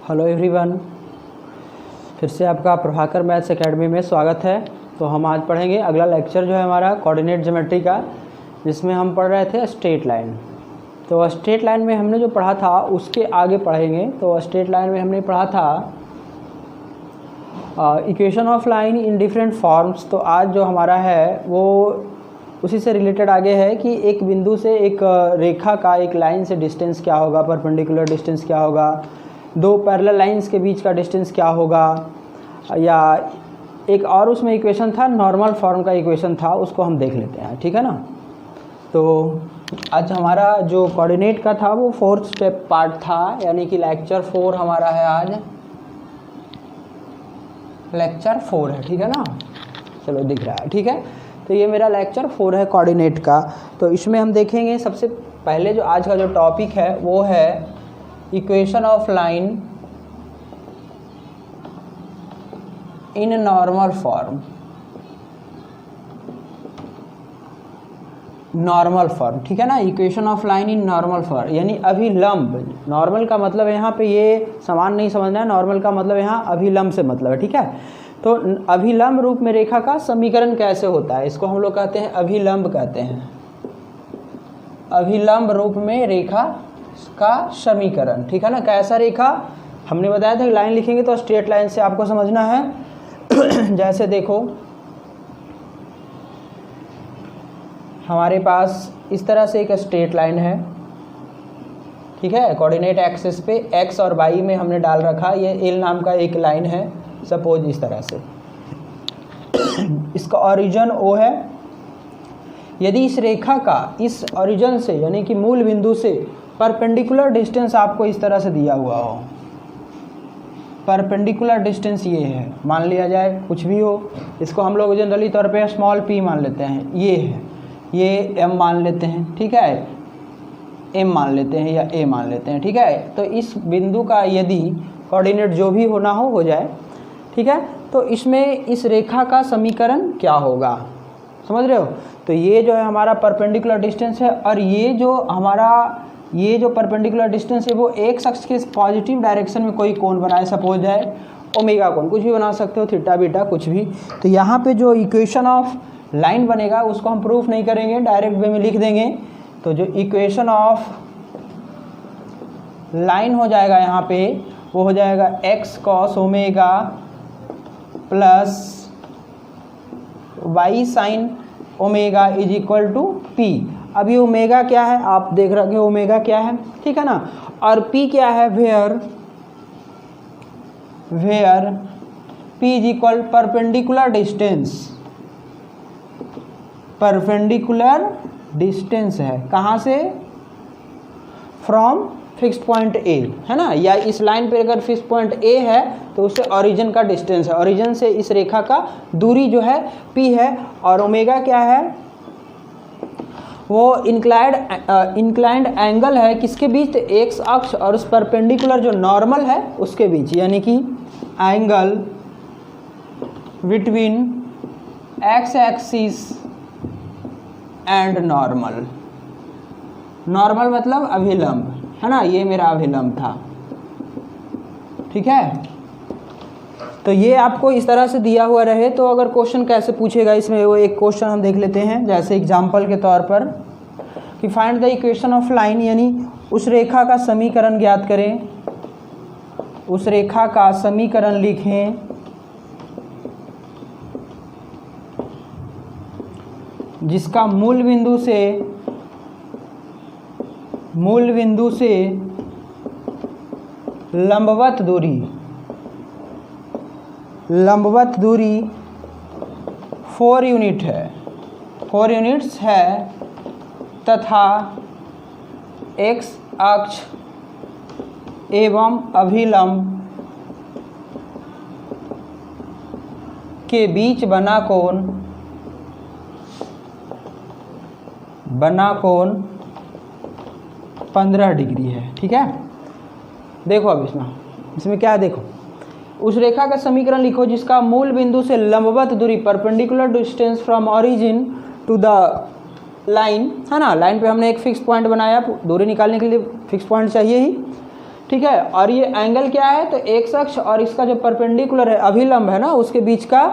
Hello everyone, फिर से आपका प्रभाकर मैथ्स एकेडमी में स्वागत है। तो हम आज पढ़ेंगे अगला लेक्चर जो है हमारा कोऑर्डिनेट ज्योमेट्री का, जिसमें हम पढ़ रहे थे स्ट्रेट लाइन। तो स्ट्रेट लाइन में हमने जो पढ़ा था उसके आगे पढ़ेंगे। तो स्ट्रेट लाइन में हमने पढ़ा था equation of line in different forms. तो आज जो हमारा है वो उसी से रिलेटेड आगे है कि एक बिंदु से एक रेखा का एक लाइन से डिस्टेंस क्या होगा, परपेंडिकुलर डिस्टेंस क्या होगा, दो पैरेलल लाइंस के बीच का डिस्टेंस क्या होगा, या एक और उसमें इक्वेशन था, नॉर्मल फॉर्म का इक्वेशन था, उसको हम देख लेते हैं। ठीक है ना। तो आज हमारा जो कोऑर्डिनेट का था वो 4th स्टेप पार्ट था, यानी कि लेक्चर 4 हमारा है आज, लेक्चर 4 है। ठीक है ना, चलो दिख रहा है। ठीक है, तो ये मेरा लेक्चर 4 है कोऑर्डिनेट का। तो इसमें हम देखेंगे सबसे पहले जो आज का जो टॉपिक है वो है equation of line in normal form. Normal form, ठीक है ना, equation of line in normal form यानी अभिलंब। नॉर्मल का मतलब यहाँ पे ये समान नहीं समझना है, नॉर्मल का मतलब यहाँ अभिलंब से मतलब है। ठीक है, तो अभिलंब रूप में रेखा का समीकरण कैसे होता है, इसको हम लोग कहते हैं अभिलंब कहते हैं। अभिलंब रूप में रेखा का समीकरण, ठीक है ना। कैसा रेखा, हमने बताया था कि लाइन लिखेंगे तो स्ट्रेट लाइन से आपको समझना है। जैसे देखो हमारे पास इस तरह से एक स्ट्रेट लाइन है, ठीक है। कोऑर्डिनेट एक्सिस पे एक्स और वाई में हमने डाल रखा, ये एल नाम का एक लाइन है, सपोज इस तरह से। इसका ओरिजिन ओ है। यदि इस रेखा का इस ओरिजिन से यानी कि मूल बिंदु से परपेंडिकुलर डिस्टेंस आपको इस तरह से दिया हुआ हो, परपेंडिकुलर डिस्टेंस ये है, मान लिया जाए कुछ भी हो, इसको हम लोग जनरली तौर पे स्मॉल p मान लेते हैं, ये है, ये m मान लेते हैं, ठीक है, m मान लेते हैं या a मान लेते हैं, ठीक है। तो इस बिंदु का यदि कोऑर्डिनेट जो भी होना हो जाए, ठीक है, तो इसमें इस रेखा का समीकरण क्या होगा, समझ रहे हो। तो ये जो है हमारा परपेंडिकुलर डिस्टेंस है, और ये जो हमारा ये जो परपेंडिकुलर डिस्टेंस है वो एक अक्ष के पॉजिटिव डायरेक्शन में कोई कोण बनाए, सपोज है ओमेगा कोण, कुछ भी बना सकते हो, थीटा बीटा कुछ भी। तो यहाँ पे जो इक्वेशन ऑफ लाइन बनेगा उसको हम प्रूफ नहीं करेंगे, डायरेक्ट वे में लिख देंगे। तो जो इक्वेशन ऑफ लाइन हो जाएगा यहाँ पे वो हो जाएगा x cos omega plus y sine omega is equal to p. अभी ओमेगा क्या है आप देख रहे हो, ओमेगा क्या है, ठीक है ना, और पी क्या है, where p is equal perpendicular distance. Perpendicular distance है कहाँ से, फ्रॉम फिक्स्ड पॉइंट ए, है ना, या इस लाइन पे अगर फिक्स्ड पॉइंट ए है तो उससे ओरिजिन का डिस्टेंस है, ओरिजिन से इस रेखा का दूरी जो है पी है। और ओमेगा क्या है, वो इंक्लाइंड एंगल है किसके बीच, एक्स अक्ष और उस परपेंडिकुलर जो नॉर्मल है उसके बीच, यानी कि angle between x axis and normal. Normal मतलब अभिलंब, है ना, ये मेरा अभिलंब था, ठीक है। तो ये आपको इस तरह से दिया हुआ रहे तो अगर क्वेश्चन कैसे पूछेगा इसमें, वो एक क्वेश्चन हम देख लेते हैं, जैसे एग्जांपल के तौर पर कि find the equation of line, यानी उस रेखा का समीकरण ज्ञात करें, उस रेखा का समीकरण लिखें जिसका मूल बिंदु से लंबवत दूरी 4 यूनिट है, 4 यूनिट्स है, तथा एक्स अक्ष एवं अभिलंब के बीच बना कोण 15 डिग्री है, ठीक है। देखो अब इसमें क्या है, देखो उस रेखा का समीकरण लिखो जिसका मूल बिंदु से लंबवत दूरी, perpendicular distance from origin to the line, है ना, लाइन पे हमने एक फिक्स पॉइंट बनाया, दूरी निकालने के लिए फिक्स पॉइंट चाहिए ही, ठीक है। और ये एंगल क्या है, तो एक्स अक्ष और इसका जो परपेंडिकुलर है, अभिलंब है ना, उसके बीच का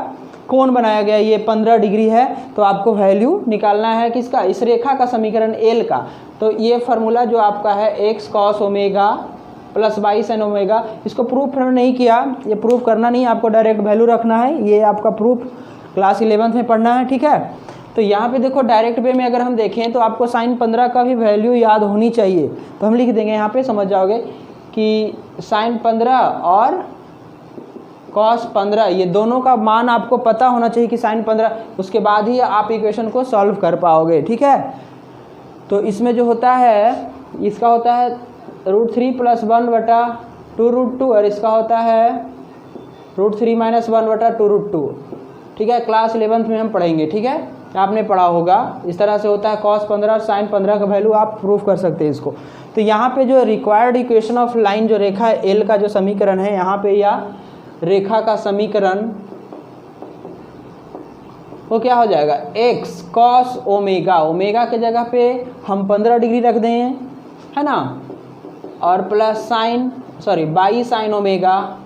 कोण बनाया गया, ये 15 डिग्री है। तो आपको वैल्यू निकालना है किसका, इस रेखा का समीकरण एल का। तो ये फार्मूला जो आपका है x cos omega plus y sine omega, इसको प्रूफ नहीं किया, ये प्रूफ करना नहीं, आपको डायरेक्ट वैल्यू रखना है, ये आपका प्रूफ क्लास 11th में पढ़ना है, ठीक है। तो यहाँ पे देखो डायरेक्ट वे में अगर हम देखें तो आपको साइन 15 का भी वैल्यू याद होनी चाहिए। तो हम लिख देंगे यहाँ पे, समझ जाओगे कि साइन 15 और कॉस 15 ये दोनों का मान आपको पता होना चाहिए कि साइन 15, उसके बाद ही आप इक्वेशन को सॉल्व कर पाओगे, ठीक है। तो इसमें जो होता है, इसका होता है √3 + 1/2√2 और इसका होता है √3 - 1/2√2, ठीक है। क्लास 11th में हम पढ़ेंगे, ठीक है, आपने पढ़ा होगा। इस तरह से होता है कॉस 15 और साइन 15 का वैल्यू आप प्रूफ कर सकते हैं इसको। तो यहाँ पे जो रिक्वायर्ड इक्वेशन ऑफ लाइन जो रेखा है एल का जो समीकरण है, यहाँ पे या रेखा का समीकरण वो क्या हो जाएगा, एक्स कॉस ओमेगा, ओमेगा के जगह पे हम 15 डिग्री रख दें, है ना, और plus sine by sine omega,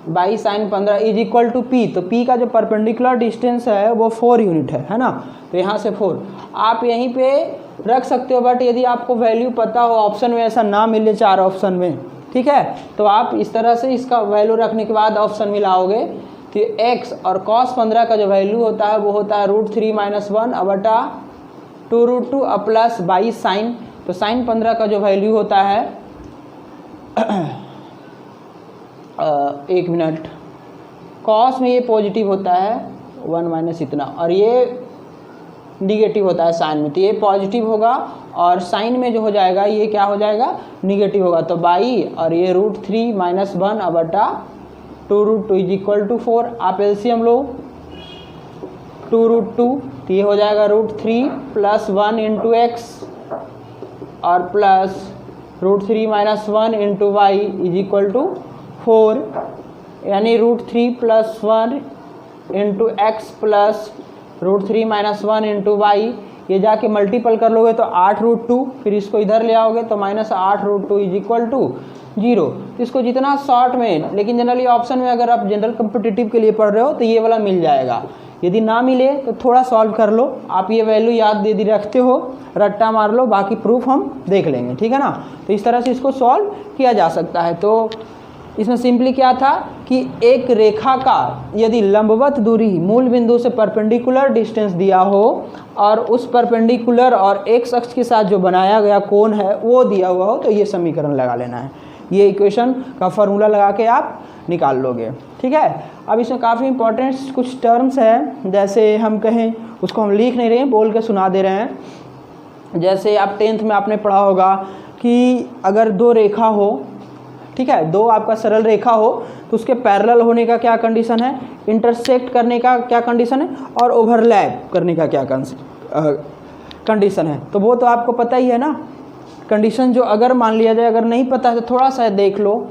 by sine 15 is equal to p. तो पी का जो परपेंडिकुलर डिस्टेंस है वो 4 यूनिट है ना, तो यहाँ से 4 आप यहीं पे रख सकते हो। बट यदि आपको वैल्यू पता हो, ऑप्शन में ऐसा ना मिले 4 ऑप्शन में, ठीक है, तो आप इस तरह से इसका वैल्यू रखने के बाद ऑप्शन मिलाओगे। तो एक्स और कॉस 15 का जो वैल्यू होता है वो होता है √3 - 1/2√2 प्लस बाई साइन। तो साइन 15 का जो वैल्यू होता है एक मिनट, कॉस में ये पॉजिटिव होता है 1 माइनस इतना, और ये निगेटिव होता है साइन में, तो ये पॉजिटिव होगा, और साइन में जो हो जाएगा ये क्या हो जाएगा, निगेटिव होगा। तो बाई और ये √3 - 1/2√2 इज इक्वल टू 4। आप एलसीएम लो 2√2, तो ये हो जाएगा √3 + 1 × x और plus √3 - 1 × y is equal to 4, यानी √3 + 1 × x प्लस √3 - 1 × y, ये जाके मल्टीपल कर लोगे तो 8√2, फिर इसको इधर ले आओगे तो -8√2 इज इक्वल टू 0। तो इसको जितना शॉर्ट में, लेकिन जनरली ऑप्शन में अगर आप जनरल कम्पिटिटिव के लिए पढ़ रहे हो तो ये वाला मिल जाएगा। यदि ना मिले तो थोड़ा सॉल्व कर लो, आप ये वैल्यू याद यदि रखते हो रट्टा मार लो, बाकी प्रूफ हम देख लेंगे, ठीक है ना। तो इस तरह से इसको सॉल्व किया जा सकता है। तो इसमें सिंपली क्या था कि एक रेखा का यदि लंबवत दूरी मूल बिंदु से परपेंडिकुलर डिस्टेंस दिया हो और उस परपेंडिकुलर और एक्स अक्ष के साथ जो बनाया गया कोण है वो दिया हुआ हो, तो ये समीकरण लगा लेना है। ये इक्वेशन का फार्मूला लगा के आप निकाल लोगे, ठीक है। अब इसमें काफ़ी इंपॉर्टेंट कुछ टर्म्स हैं, जैसे हम कहें, उसको हम लिख नहीं रहे हैं, बोल के सुना दे रहे हैं। जैसे आप 10th में आपने पढ़ा होगा कि अगर दो रेखा हो, ठीक है, दो आपका सरल रेखा हो, तो उसके पैरेलल होने का क्या कंडीशन है, इंटरसेक्ट करने का क्या कंडीशन है, और ओवरलैप करने का क्या कंडीशन है। तो वो तो आपको पता ही है ना कंडीशन, जो अगर मान लिया जाए, अगर नहीं पता है तो थोड़ा सा देख लो।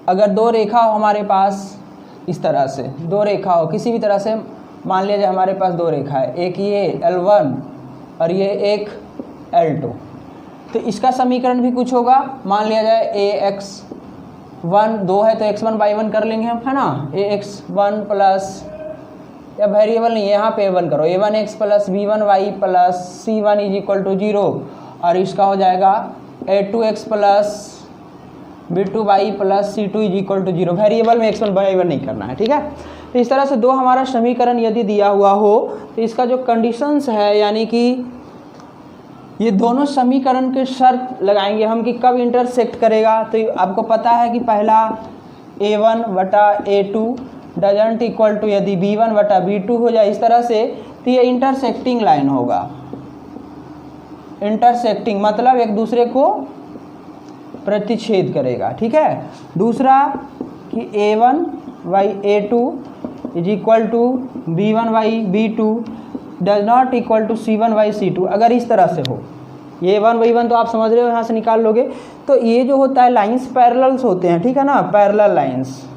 अगर दो रेखा हो हमारे पास, इस तरह से दो रेखा हो, किसी भी तरह से मान लिया जाए हमारे पास दो रेखा है, एक ये L1 और ये एक L2, तो इसका समीकरण भी कुछ होगा। मान लिया जाए ax1 2 है तो x1/1 कर लेंगे हम, है ना, ax1 प्लस, या वेरिएबल नहीं है यहाँ पे a1 करो, a1x plus b1y plus c1 is equal to 0, और इसका हो जाएगा a2x plus b2y plus c2 is equal to 0। Variable में x1/1 नहीं करना है, ठीक है। तो इस तरह से दो हमारा समीकरण यदि दिया हुआ हो तो इसका जो कंडीशंस है, यानी कि ये दोनों समीकरण के शर्त लगाएंगे हम कि कब इंटरसेक्ट करेगा। तो आपको पता है कि पहला a1/a2 डजंट इक्वल टू यदि b1/b2 हो जाए इस तरह से, तो ये इंटरसेक्टिंग लाइन होगा। इंटरसेक्टिंग मतलब एक दूसरे को प्रतिच्छेद करेगा, ठीक है। दूसरा कि a1/a2 is equal to b1/b2 does not equal to c1/c2, अगर इस तरह से हो, ये वन वही वन तो आप समझ रहे हो, यहाँ से निकाल लोगे। तो ये जो होता है लाइंस पैरेलल्स होते हैं, ठीक है ना, पैरेलल लाइंस।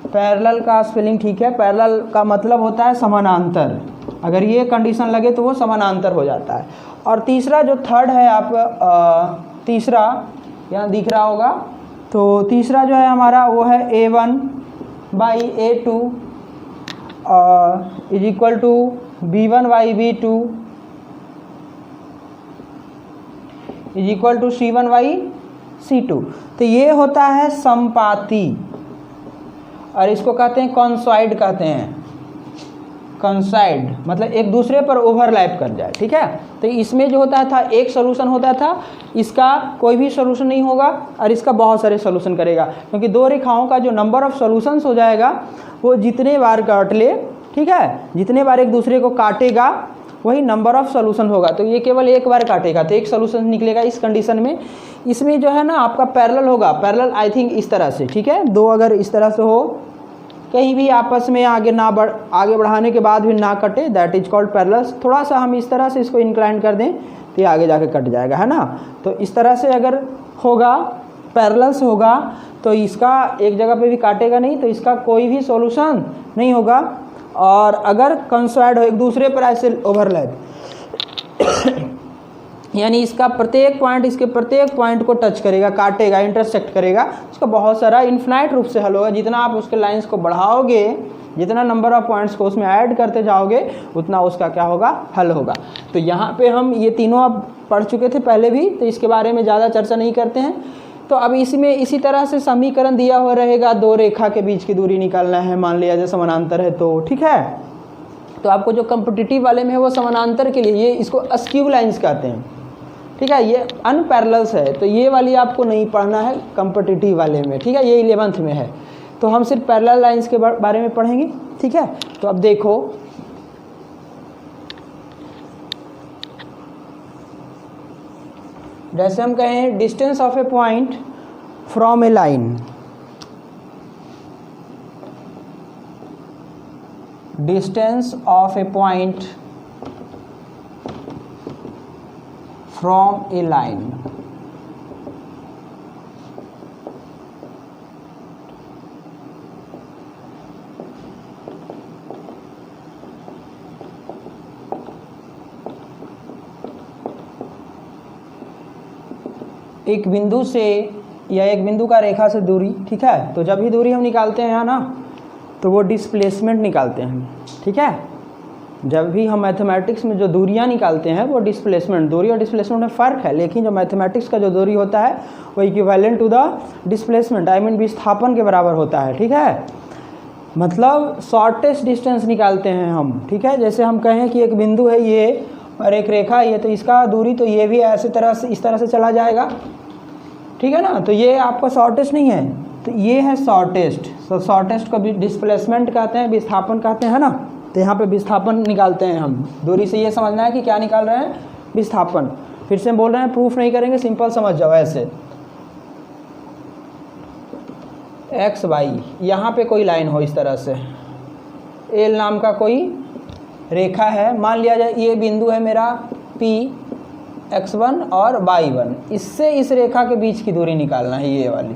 पैरेलल का स्पेलिंग ठीक है, पैरेलल का मतलब होता है समानांतर। अगर ये कंडीशन लगे तो वो समानांतर हो जाता है। और तीसरा जो थर्ड है आप तीसरा यहाँ दिख रहा होगा, तो तीसरा जो है हमारा वो है A1/A2 is equal to B1/B2 is equal to C1/C2। तो ये होता है समपाती, और इसको कहते हैं कॉन्सॉइड कहते हैं। कॉन्साइड मतलब एक दूसरे पर ओवरलैप कर जाए, ठीक है। तो इसमें जो होता था एक सोल्यूशन होता था, इसका कोई भी सोल्यूशन नहीं होगा और इसका बहुत सारे सोल्यूशन करेगा, क्योंकि दो रेखाओं का जो नंबर ऑफ सोल्यूशंस हो जाएगा वो जितने बार काट ले, ठीक है, जितने बार एक दूसरे को काटेगा वही नंबर ऑफ सोल्यूशन होगा। तो ये केवल एक बार काटेगा तो एक सोल्यूशन निकलेगा इस कंडीशन में। इसमें जो है ना आपका पैरेलल होगा, पैरेलल आई थिंक इस तरह से, ठीक है, दो अगर इस तरह से हो, कहीं भी आपस में आगे बढ़ाने के बाद भी ना कटे, दैट इज कॉल्ड पैरेलल्स। थोड़ा सा हम इस तरह से इसको इंक्लाइन कर दें तो ये आगे जाके कट जाएगा, है ना। तो इस तरह से अगर होगा पैरेलल्स होगा तो इसका एक जगह पे भी काटेगा नहीं, तो इसका कोई भी सॉल्यूशन नहीं होगा। और अगर कंसॉइड हो, एक दूसरे पर ऐसे ओवरलैप यानी इसका प्रत्येक पॉइंट इसके प्रत्येक पॉइंट को टच करेगा, काटेगा, इंटरसेक्ट करेगा, उसका बहुत सारा इन्फिनाइट रूप से हल होगा। जितना आप उसके लाइंस को बढ़ाओगे, जितना नंबर ऑफ पॉइंट्स को उसमें ऐड करते जाओगे, उतना उसका क्या होगा, हल होगा। तो यहाँ पे हम ये तीनों अब पढ़ चुके थे पहले भी, तो इसके बारे में ज़्यादा चर्चा नहीं करते हैं। तो अब इसमें इसी तरह से समीकरण दिया हुआ रहेगा, दो रेखा के बीच की दूरी निकालना है, मान लिया जैसे समानांतर है तो, ठीक है। तो आपको जो कॉम्पिटिटिव वाले में है वो समानांतर के लिए, ये इसको अस्क्यू लाइंस कहते हैं, ठीक है, ये अनपैरेलल्स है। तो ये वाली आपको नहीं पढ़ना है कॉम्पिटिटिव वाले में, ठीक है, ये 11th में है। तो हम सिर्फ पैरेलल लाइंस के बारे में पढ़ेंगे, ठीक है। तो अब देखो, जैसे हम कहें distance of A point from A line, distance of A point from A line, एक बिंदु से या एक बिंदु का रेखा से दूरी, ठीक है। तो जब भी दूरी हम निकालते हैं यहाँ ना, तो वो डिस्प्लेसमेंट निकालते हैं, ठीक है। जब भी हम मैथमेटिक्स में जो दूरियाँ निकालते हैं वो डिस्प्लेसमेंट, दूरी और डिस्प्लेसमेंट में फ़र्क है, लेकिन जो मैथमेटिक्स का जो दूरी होता है वो equivalent to the displacement, I mean विस्थापन के बराबर होता है, ठीक है। मतलब शॉर्टेस्ट डिस्टेंस निकालते हैं हम, ठीक है। जैसे हम कहें कि एक बिंदु है ये और एक रेखा ये, तो इसका दूरी तो ये भी ऐसे तरह से इस तरह से चला जाएगा, ठीक है ना। तो ये आपका शॉर्टेस्ट नहीं है, तो ये है शॉर्टेस्ट। तो शॉर्टेस्ट को भी डिस्प्लेसमेंट कहते हैं, विस्थापन कहते हैं, है ना। तो यहाँ पे विस्थापन निकालते हैं हम, दूरी से ये समझना है कि क्या निकाल रहे हैं, विस्थापन। फिर से बोल रहे हैं, प्रूफ नहीं करेंगे, सिंपल समझ जाओ ऐसे। एक्स वाई, यहाँ पे कोई लाइन हो इस तरह से, एल नाम का कोई रेखा है, मान लिया जाए ये बिंदु है मेरा P, x1 और y1, इससे इस रेखा के बीच की दूरी निकालना है ये वाली।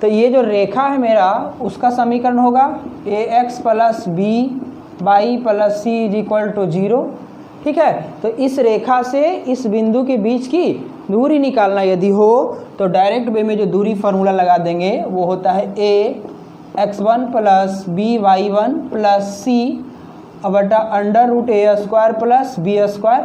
तो ये जो रेखा है मेरा, उसका समीकरण होगा ax + by + c = 0, ठीक है। तो इस रेखा से इस बिंदु के बीच की दूरी निकालना यदि हो तो डायरेक्ट वे में जो दूरी फार्मूला लगा देंगे वो होता है ax1 + by1 + c √a² + b²।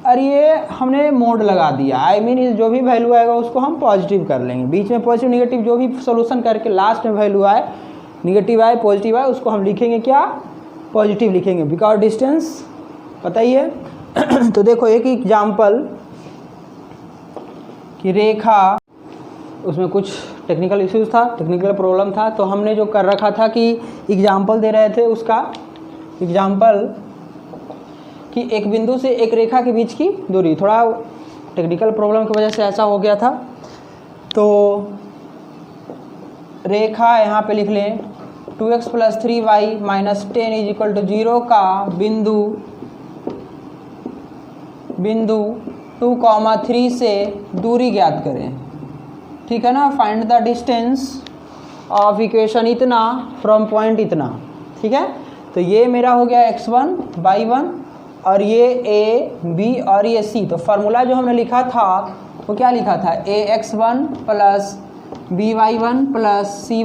और ये हमने मोड लगा दिया, आई मीन जो भी वैल्यू आएगा उसको हम पॉजिटिव कर लेंगे, बीच में पॉजिटिव नेगेटिव जो भी सॉल्यूशन करके लास्ट में वैल्यू आए, नेगेटिव आए पॉजिटिव आए, उसको हम लिखेंगे क्या, पॉजिटिव लिखेंगे, बिकॉज डिस्टेंस पता ही है। तो देखो एक एग्जाम्पल कि रेखा, उसमें कुछ टेक्निकल इश्यूज था, टेक्निकल प्रॉब्लम था, तो हमने जो कर रखा था कि एग्जाम्पल दे रहे थे, उसका एग्जाम्पल कि एक बिंदु से एक रेखा के बीच की दूरी, थोड़ा टेक्निकल प्रॉब्लम की वजह से ऐसा हो गया था। तो रेखा यहाँ पे लिख लें 2x + 3y - 10 = 0 का बिंदु बिंदु 2,3 से दूरी ज्ञात करें, ठीक है ना। Find the distance of equation इतना फ्रॉम पॉइंट इतना, ठीक है। तो ये मेरा हो गया x1 y1 और ये a b और ये c। तो फार्मूला जो हमने लिखा था वो क्या लिखा था, ax1 plus by1 plus c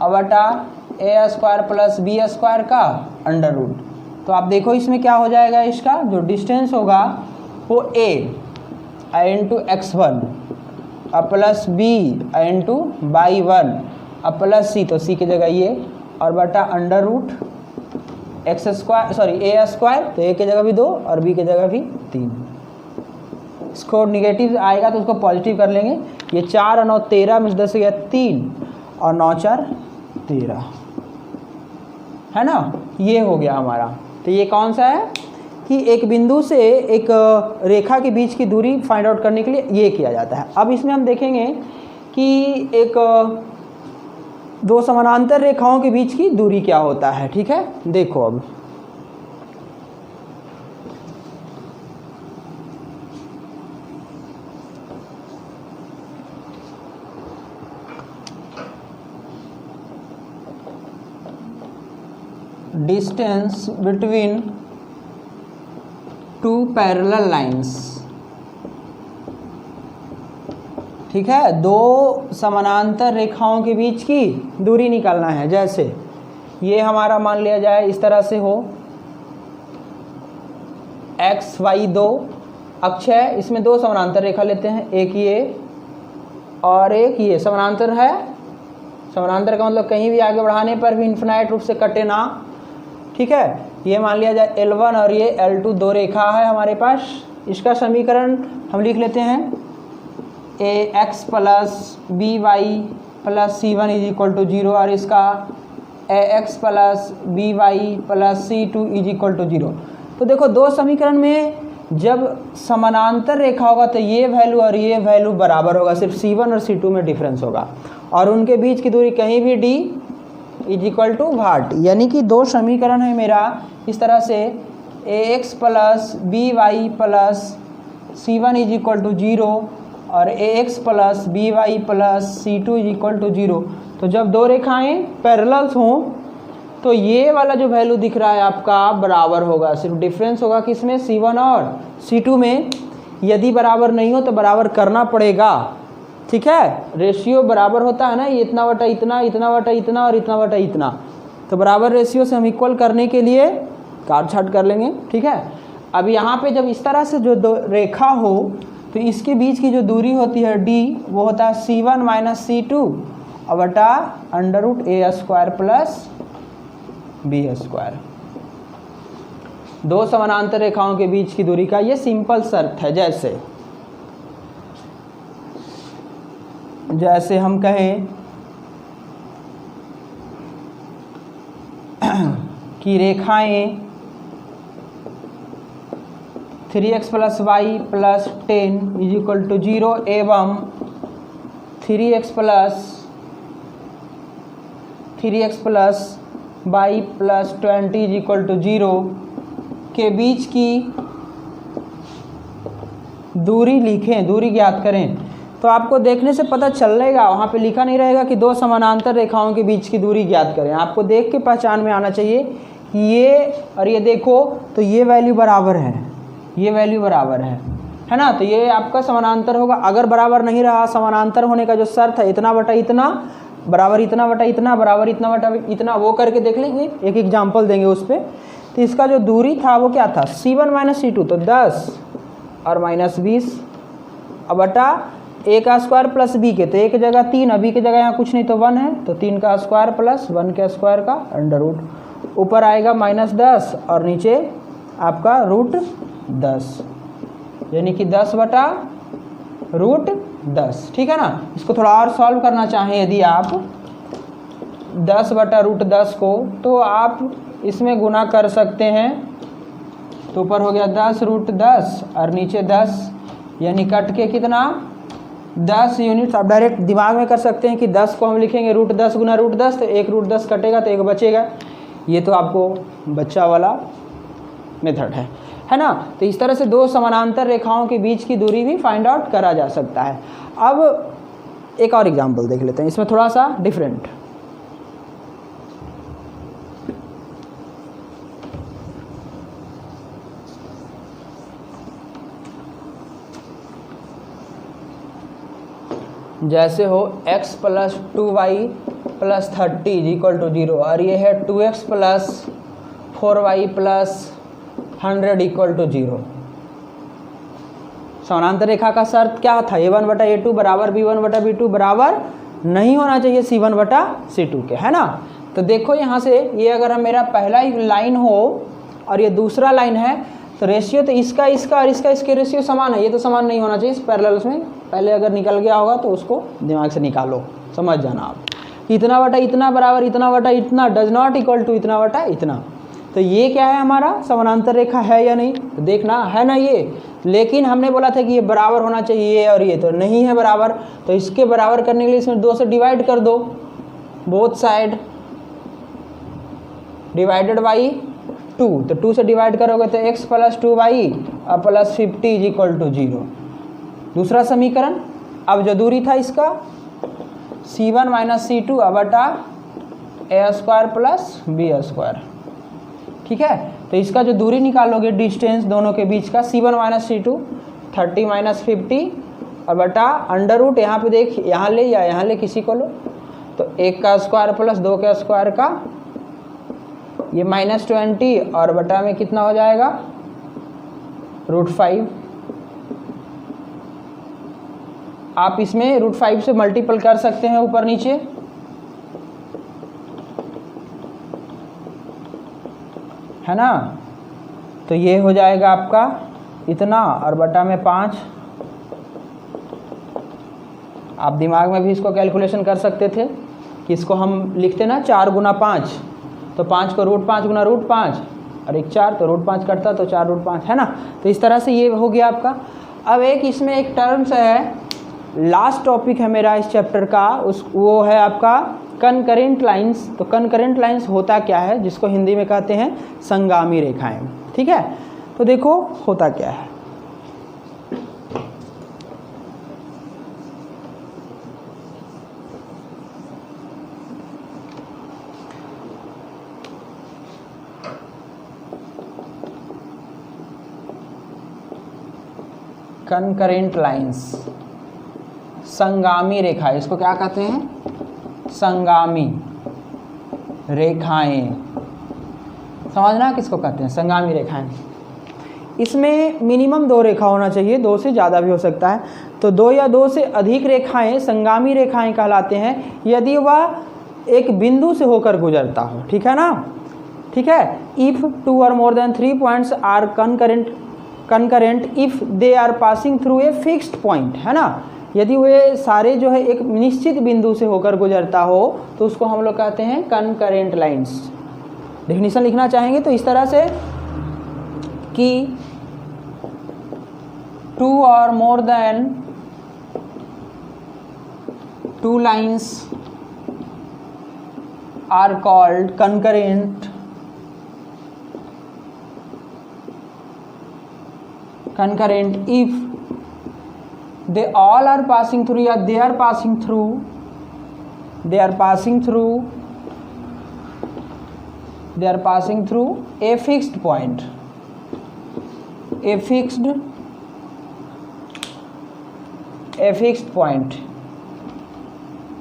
बटा a square plus b square का अंडर रूट। तो आप देखो इसमें क्या हो जाएगा, इसका जो डिस्टेंस होगा वो a इंटू x1 अब प्लस b इंटू y1 अब प्लस c, तो c की जगह ये और बटा under root x square a square, तो a की जगह भी 2 और b की जगह भी 3। इसको निगेटिव आएगा तो उसको पॉजिटिव कर लेंगे। ये 4 और 9 13 में 10 गया 3 और 9 4 13, है ना। ये हो गया हमारा। तो ये कौन सा है कि एक बिंदु से एक रेखा के बीच की दूरी फाइंड आउट करने के लिए ये किया जाता है। अब इसमें हम देखेंगे कि एक दो समानांतर रेखाओं के बीच की दूरी क्या होता है, ठीक है। देखो अब distance between two parallel lines, ठीक है। दो समानांतर रेखाओं के बीच की दूरी निकालना है। जैसे ये हमारा मान लिया जाए इस तरह से हो, x y 2 अक्ष है, इसमें दो समानांतर रेखा लेते हैं, एक ये और एक ये। समानांतर है, समानांतर का मतलब कहीं भी आगे बढ़ाने पर भी इन्फिनाइट रूप से कटे ना, ठीक है। ये मान लिया जाए L1 और ये L2 दो रेखा है हमारे पास। इसका समीकरण हम लिख लेते हैं ax plus by plus c1 is equal to 0 और इसका ax plus by plus c2 is equal to 0। तो देखो दो समीकरण में जब समानांतर रेखा होगा तो ये वैल्यू और ये वैल्यू बराबर होगा, सिर्फ c1 और c2 में डिफरेंस होगा और उनके बीच की दूरी कहीं भी d इज इक्वल टू भाट। यानी कि दो समीकरण है मेरा इस तरह से ax plus by plus c1 is equal to 0 और ax plus by plus c2 is equal to 0। तो जब दो रेखाएं पैरेलल्स हों तो ये वाला जो वैल्यू दिख रहा है आपका बराबर होगा, सिर्फ डिफरेंस होगा किसमें, c1 और c2 में। यदि बराबर नहीं हो तो बराबर करना पड़ेगा, ठीक है। रेशियो बराबर होता है ना, ये इतना बटा इतना, इतना बटा इतना और इतना बटा इतना। तो बराबर रेशियो से हम इक्वल करने के लिए काट छाट कर लेंगे, ठीक है। अब यहाँ पे जब इस तरह से जो दो रेखा हो तो इसके बीच की जो दूरी होती है d वो होता है c1 माइनस c2 और बटा under root a square plus b square. दो समानांतर रेखाओं के बीच की दूरी का ये सिंपल शर्त है। जैसे हम कहें कि रेखाएं 3x plus y plus 10 is equal to 0 एवं 3x plus y plus 20 is equal to 0 के बीच की दूरी लिखें, दूरी ज्ञात करें। तो आपको देखने से पता चल जाएगा, वहाँ पे लिखा नहीं रहेगा कि दो समानांतर रेखाओं के बीच की दूरी ज्ञात करें। आपको देख के पहचान में आना चाहिए कि ये और ये देखो तो ये वैल्यू बराबर है, ये वैल्यू बराबर है ना। तो ये आपका समानांतर होगा। अगर बराबर नहीं रहा, समानांतर होने का जो शर्त है इतना बटा इतना बराबर इतना बटा इतना बराबर इतना बटा इतना, वो करके देख लेंगे, एक एग्जाम्पल देंगे उस पर। तो इसका जो दूरी था वो क्या था, c1 माइनस c2 तो 10 और माइनस 20 अब बटा a का स्क्वायर प्लस b के, तो a की जगह 3 और b की जगह यहाँ कुछ नहीं तो 1 है, तो 3 का स्क्वायर प्लस 1 के स्क्वायर का अंडर रूट। ऊपर आएगा माइनस 10 और नीचे आपका रूट 10, यानी कि 10 बटा रूट 10, ठीक है ना। इसको थोड़ा और सॉल्व करना चाहें यदि आप 10 बटा रूट 10 को, तो आप इसमें गुना कर सकते हैं। तो ऊपर हो गया 10 रूट 10 और नीचे 10, यानी कट के कितना 10 यूनिट्स। आप डायरेक्ट दिमाग में कर सकते हैं कि 10 को हम लिखेंगे रूट 10 गुना रूट 10, तो एक रूट 10 कटेगा तो एक बचेगा। ये तो आपको बच्चा वाला मेथड है। है ना। तो इस तरह से दो समानांतर रेखाओं के बीच की दूरी भी फाइंड आउट करा जा सकता है। अब एक और एग्जाम्पल देख लेते हैं, इसमें थोड़ा सा डिफरेंट। जैसे हो x + 2y + 30 इक्वल टू 0 और ये है 2x + 4y + 100 इक्वल टू 0। समानांतर रेखा का शर्त क्या था, a1/a2 बराबर b1/b2 बराबर नहीं होना चाहिए c1/c2 के, है ना। तो देखो यहाँ से ये अगर हम मेरा पहला ही लाइन हो और ये दूसरा लाइन है तो रेशियो तो इसका और इसके रेशियो समान है, ये तो समान नहीं होना चाहिए इस पैरेलल्स में। पहले अगर निकल गया होगा तो उसको दिमाग से निकालो, समझ जाना आप। इतना बटा इतना बराबर इतना बटा इतना डज नॉट इक्वल टू इतना बटा इतना। तो ये क्या है, हमारा समानांतर रेखा है या नहीं, तो देखना है ना ये। लेकिन हमने बोला था कि ये बराबर होना चाहिए ये और ये, तो नहीं है बराबर। तो इसके बराबर करने के लिए इसमें 2 से डिवाइड कर दो, बोथ साइड डिवाइडेड बाई 2। तो 2 से डिवाइड करोगे तो x + 2y + 50 इक्वल टू 0। दूसरा समीकरण, अब जो दूरी था इसका c1 - c2 बटा a² + b²। ठीक है, तो इसका जो दूरी निकालोगे डिस्टेंस दोनों के बीच का, c1 - c2 30 - 50 और बटा अंडर रूट, यहाँ पे देख यहाँ ले या यहाँ ले किसी को लो, तो 1 का स्क्वायर + 2 का स्क्वायर का ये -20 और बटा में कितना हो जाएगा √5। आप इसमें √5 से मल्टीपल कर सकते हैं ऊपर नीचे, है ना। तो ये हो जाएगा आपका इतना और बटा में 5। आप दिमाग में भी इसको कैलकुलेशन कर सकते थे कि इसको हम लिखते ना 4 × 5, तो 5 को √5 × √5 और एक 4, तो √5 कटता तो 4 √5, है ना। तो इस तरह से ये हो गया आपका। अब एक इसमें एक टर्म्स है, लास्ट टॉपिक है मेरा इस चैप्टर का, वो है आपका कनकरेंट लाइंस। तो कनकरेंट लाइंस होता क्या है, जिसको हिंदी में कहते हैं संगामी रेखाएं। ठीक है, तो देखो होता क्या है। कनकरेंट लाइंस, संगामी रेखा, इसको क्या कहते हैं, संगामी रेखाएं। समझना किसको कहते हैं, संगामी रेखाएं। इसमें मिनिमम 2 रेखा होना चाहिए, 2 से ज़्यादा भी हो सकता है। तो 2 या 2 से अधिक रेखाएं संगामी रेखाएं कहलाते हैं यदि वह एक बिंदु से होकर गुजरता हो। ठीक है ना, ठीक है। If 2 or more than 3 points are concurrent if they are passing through a fixed point, है ना। यदि वे सारे जो है एक निश्चित बिंदु से होकर गुजरता हो तो उसको हम लोग कहते हैं कनकरेंट लाइंस। डेफिनेशन लिखना चाहेंगे तो इस तरह से कि 2 or more than 2 lines are called concurrent if they all are passing through या they are passing through a fixed point, a fixed point,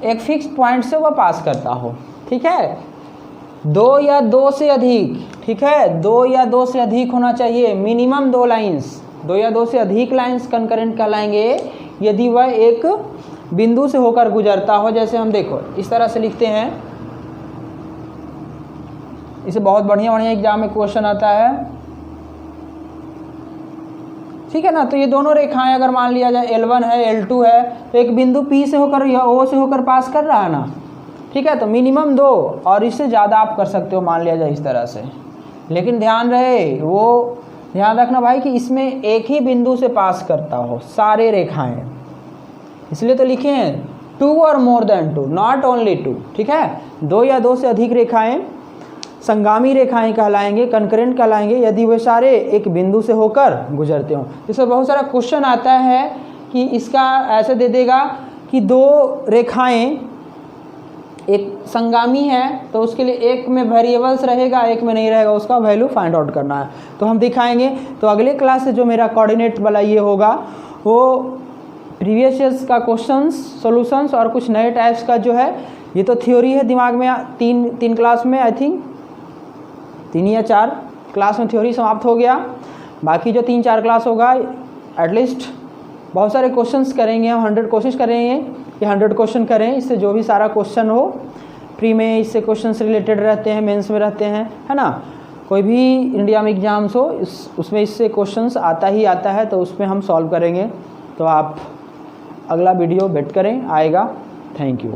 एक फिक्स्ड पॉइंट से वह पास करता हो। ठीक है, 2 या 2 से अधिक, ठीक है, 2 या 2 से अधिक होना चाहिए, मिनिमम 2 लाइंस, 2 या 2 से अधिक लाइंस कनकरेंट कहलाएंगे यदि वह एक बिंदु से होकर गुजरता हो। जैसे हम देखो इस तरह से लिखते हैं, इसे बहुत बढ़िया एग्जाम में क्वेश्चन आता है। ठीक है ना, तो ये दोनों रेखाएं अगर मान लिया जाए L1 है L2 है, तो एक बिंदु P से होकर या O से होकर पास कर रहा है ना। ठीक है, तो मिनिमम 2 और इससे ज़्यादा आप कर सकते हो, मान लिया जाए इस तरह से। लेकिन ध्यान रखना भाई कि इसमें एक ही बिंदु से पास करता हो सारे रेखाएं, इसलिए तो लिखे हैं 2 or more than 2, not only 2। ठीक है, 2 या 2 से अधिक रेखाएं संगामी रेखाएं कहलाएंगे, कंकरेंट कहलाएंगे यदि वे सारे एक बिंदु से होकर गुजरते हों। इसमें बहुत सारा क्वेश्चन आता है कि इसका ऐसे दे देगा कि दो रेखाएं एक संगामी है तो उसके लिए एक में वेरिएबल्स रहेगा, एक में नहीं रहेगा, उसका वैल्यू फाइंड आउट करना है। तो हम दिखाएंगे। तो अगले क्लास से जो मेरा कोऑर्डिनेट वाला ये होगा वो प्रीवियस ईयर्स का क्वेश्चंस सॉल्यूशंस और कुछ नए टाइप्स का जो है, ये तो थ्योरी है दिमाग में, तीन क्लास में आई थिंक 3 या 4 क्लास में थ्योरी समाप्त हो गया। बाकी जो 3-4 क्लास होगा एटलीस्ट बहुत सारे क्वेश्चंस करेंगे हम, 100 कोशिश करेंगे कि 100 क्वेश्चन करें। इससे जो भी सारा क्वेश्चन हो प्री में, इससे क्वेश्चंस रिलेटेड रहते हैं, मेंस में रहते हैं, है ना। कोई भी इंडिया में एग्जाम्स हो उसमें इससे क्वेश्चंस आता ही आता है, तो उसमें हम सॉल्व करेंगे। तो आप अगला वीडियो वेट करें, आएगा। Thank you.